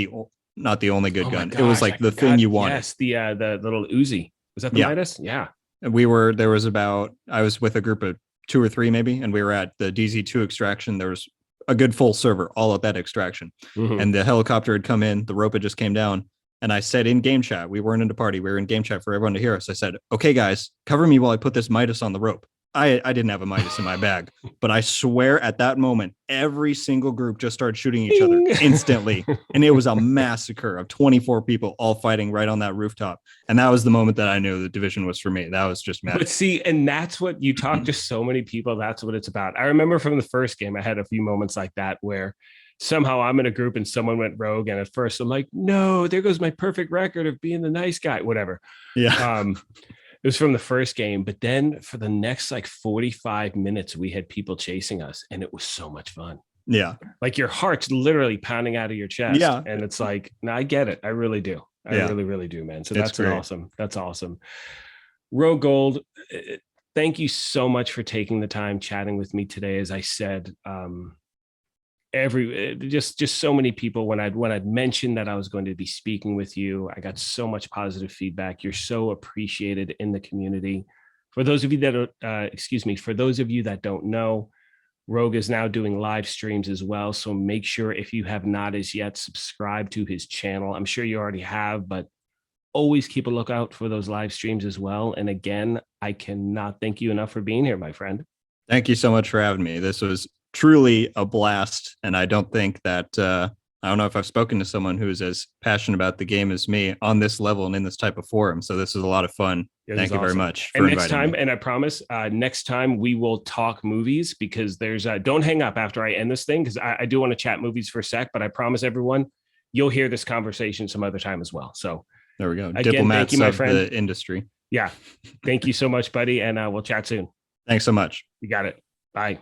not the only good gun. Gosh, it was like the thing you wanted. Yes, the little Uzi. Was that the Midas? Yeah. I was with a group of 2 or 3 maybe, and we were at the DZ2 extraction. There was a good full server all at that extraction. Mm-hmm. And the helicopter had come in, the rope had just came down. And I said in game chat, we weren't in the party, we were in game chat for everyone to hear us. I said, okay, guys, cover me while I put this Midas on the rope. I didn't have a Midas in my bag, but I swear at that moment, every single group just started shooting each other instantly. And it was a massacre of 24 people all fighting right on that rooftop. And that was the moment that I knew the division was for me. That was just magic. But see, and that's what you talk to so many people. That's what it's about. I remember from the first game, I had a few moments like that where somehow I'm in a group and someone went rogue. And at first I'm like, no, there goes my perfect record of being the nice guy, whatever. Yeah. It was from the first game, but then for the next like 45 minutes, we had people chasing us and it was so much fun. Yeah. Like your heart's literally pounding out of your chest. Yeah. And it's like, no, I get it. I really do. I really, really do, man. So that's awesome. That's awesome. Rogue Gold, thank you so much for taking the time chatting with me today. As I said, just so many people when I'd mentioned that I was going to be speaking with you, I got so much positive feedback. You're so appreciated in the community. For those of you that don't know, Rogue is now doing live streams as well. So make sure if you have not as yet subscribed to his channel. I'm sure you already have, but always keep a lookout for those live streams as well. And again, I cannot thank you enough for being here, my friend. Thank you so much for having me. This was truly a blast. And I don't think that, I don't know if I've spoken to someone who's as passionate about the game as me on this level and in this type of forum. So this is a lot of fun. Thank you very much for inviting me. And I promise next time we will talk movies, because there's don't hang up after I end this thing, because I do want to chat movies for a sec, but I promise everyone you'll hear this conversation some other time as well. So there we go. Again, Diplomats thank you, my of friend. the industry. Yeah. Thank you so much, buddy. And we'll chat soon. Thanks so much. You got it. Bye.